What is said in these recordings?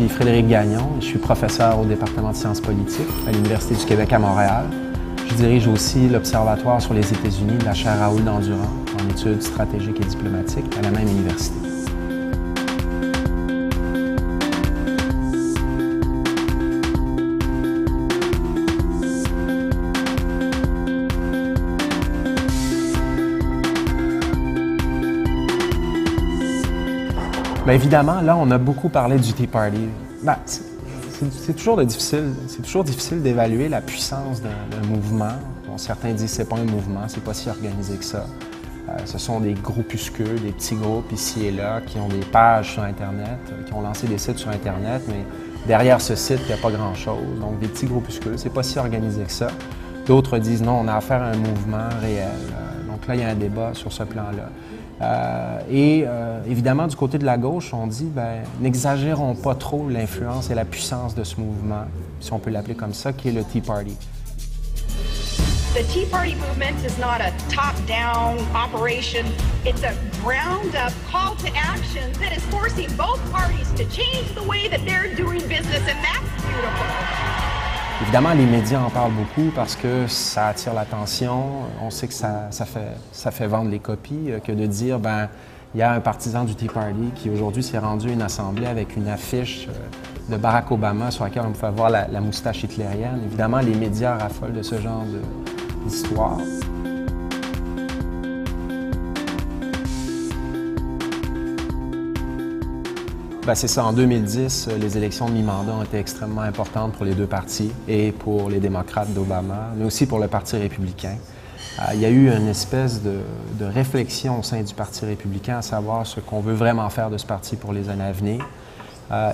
suis Frédéric Gagnon, je suis professeur au département de sciences politiques à l'Université du Québec à Montréal. Je dirige aussi l'Observatoire sur les États-Unis de la chaire Raoul Dandurand en études stratégiques et diplomatiques à la même université. Bien évidemment, là, on a beaucoup parlé du Tea Party. Ben, c'est toujours difficile d'évaluer la puissance d'un mouvement. Bon, certains disent que ce n'est pas un mouvement, c'est pas si organisé que ça. Ce sont des groupuscules, des petits groupes ici et là qui ont des pages sur Internet, qui ont lancé des sites sur Internet, mais derrière ce site, il n'y a pas grand-chose. Donc, des petits groupuscules, c'est pas si organisé que ça. D'autres disent non, on a affaire à un mouvement réel. Donc là, il y a un débat sur ce plan-là. Évidemment, du côté de la gauche, on dit, ben, n'exagérons pas trop l'influence et la puissance de ce mouvement, si on peut l'appeler comme ça, qui est le Tea Party. The Tea Party movement is not a top-down operation. It's a ground-up call to action that is forcing both parties to change the way that they're doing business, and that's beautiful. Évidemment, les médias en parlent beaucoup parce que ça attire l'attention. On sait que ça fait vendre les copies, que de dire, ben, il y a un partisan du Tea Party qui aujourd'hui s'est rendu à une assemblée avec une affiche de Barack Obama sur laquelle on pouvait voir la moustache hitlérienne. Évidemment, les médias raffolent de ce genre d'histoire. Ben, c'est ça, en 2010, les élections de mi-mandat ont été extrêmement importantes pour les deux partis et pour les démocrates d'Obama, mais aussi pour le Parti républicain. Il y a eu une espèce de réflexion au sein du Parti républicain à savoir ce qu'on veut vraiment faire de ce parti pour les années à venir.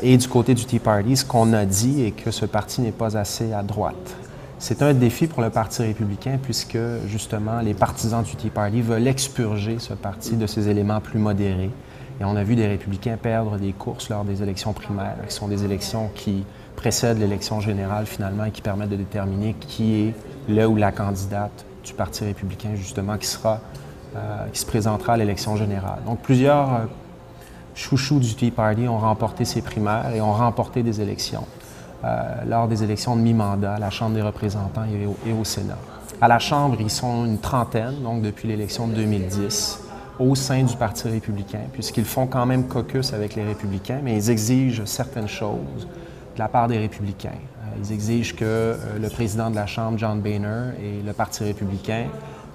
Et du côté du Tea Party, ce qu'on a dit est que ce parti n'est pas assez à droite. C'est un défi pour le Parti républicain puisque, justement, les partisans du Tea Party veulent expurger ce parti de ses éléments plus modérés. Et on a vu des républicains perdre des courses lors des élections primaires, qui sont des élections qui précèdent l'élection générale finalement et qui permettent de déterminer qui est le ou la candidate du Parti républicain justement qui se présentera à l'élection générale. Donc plusieurs chouchous du Tea Party ont remporté ces primaires et ont remporté des élections lors des élections de mi-mandat à la Chambre des représentants et au Sénat. À la Chambre, ils sont une trentaine, donc depuis l'élection de 2010. Au sein du Parti républicain, puisqu'ils font quand même caucus avec les républicains, mais ils exigent certaines choses de la part des républicains. Ils exigent que le président de la Chambre, John Boehner, et le Parti républicain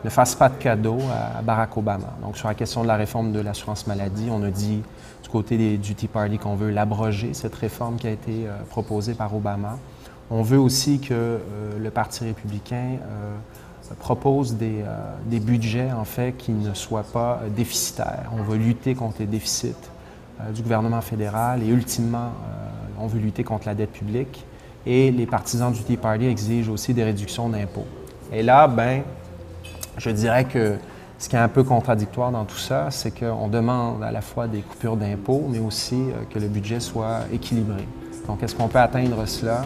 ne fassent pas de cadeaux à Barack Obama. Donc, sur la question de la réforme de l'assurance maladie, on a dit du côté du Tea Party qu'on veut l'abroger, cette réforme qui a été proposée par Obama. On veut aussi que le Parti républicain propose des budgets, en fait, qui ne soient pas déficitaires. On veut lutter contre les déficits du gouvernement fédéral et, ultimement, on veut lutter contre la dette publique. Et les partisans du Tea Party exigent aussi des réductions d'impôts. Et là, ben, je dirais que ce qui est un peu contradictoire dans tout ça, c'est qu'on demande à la fois des coupures d'impôts, mais aussi que le budget soit équilibré. Donc, est-ce qu'on peut atteindre cela?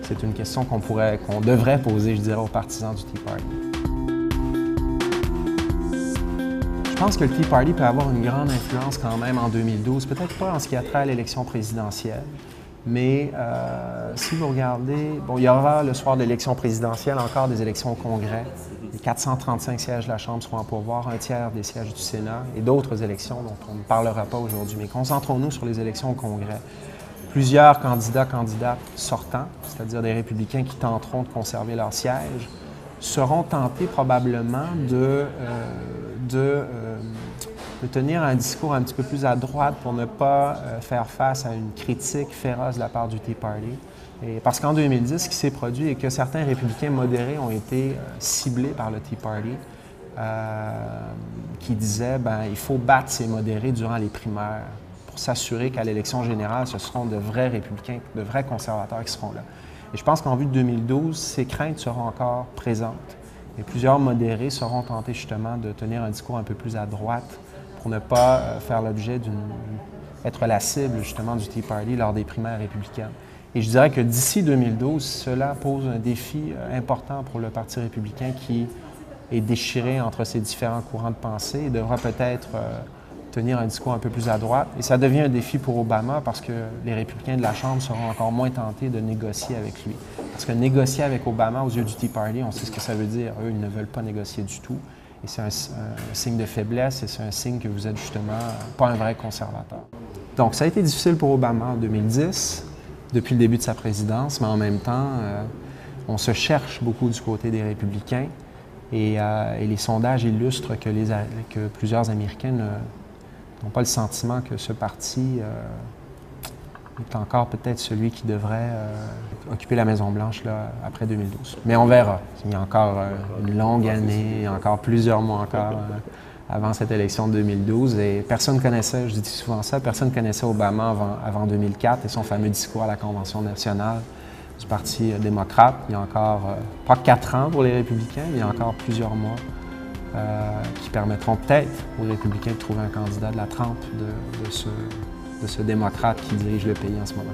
C'est une question qu'on devrait poser, je dirais, aux partisans du Tea Party. Je pense que le Tea Party peut avoir une grande influence quand même en 2012, peut-être pas en ce qui a trait à l'élection présidentielle, mais si vous regardez, bon, il y aura le soir de l'élection présidentielle encore des élections au Congrès. Les 435 sièges de la Chambre seront à pourvoir, un tiers des sièges du Sénat et d'autres élections dont on ne parlera pas aujourd'hui. Mais concentrons-nous sur les élections au Congrès. Plusieurs candidates sortants, c'est-à-dire des républicains qui tenteront de conserver leur siège, seront tentés probablement de tenir un discours un petit peu plus à droite pour ne pas faire face à une critique féroce de la part du Tea Party. Et parce qu'en 2010, ce qui s'est produit est que certains républicains modérés ont été ciblés par le Tea Party qui disaient ben, il faut battre ces modérés durant les primaires pour s'assurer qu'à l'élection générale, ce seront de vrais républicains, de vrais conservateurs qui seront là. Et je pense qu'en vue de 2012, ces craintes seront encore présentes. Et plusieurs modérés seront tentés justement de tenir un discours un peu plus à droite pour ne pas faire l'objet être la cible justement du Tea Party lors des primaires républicaines. Et je dirais que d'ici 2012, cela pose un défi important pour le Parti républicain qui est déchiré entre ces différents courants de pensée et devra peut-être tenir un discours un peu plus à droite. Et ça devient un défi pour Obama parce que les républicains de la Chambre seront encore moins tentés de négocier avec lui. Parce que négocier avec Obama aux yeux du Tea Party, on sait ce que ça veut dire. Eux, ils ne veulent pas négocier du tout. Et c'est un signe de faiblesse et c'est un signe que vous êtes justement pas un vrai conservateur. Donc, ça a été difficile pour Obama en 2010, depuis le début de sa présidence, mais en même temps, on se cherche beaucoup du côté des républicains et les sondages illustrent que plusieurs Américains n'ont pas le sentiment que ce parti est encore peut-être celui qui devrait occuper la Maison-Blanche après 2012. Mais on verra. Il y a encore une longue année, encore plusieurs mois encore avant cette élection de 2012. Et personne ne connaissait, je dis souvent ça, personne ne connaissait Obama avant 2004 et son fameux discours à la Convention nationale du Parti démocrate. Il y a encore, pas 4 ans pour les républicains, mais il y a encore plusieurs mois qui permettront peut-être aux républicains de trouver un candidat de la trempe de ce démocrate qui dirige le pays en ce moment.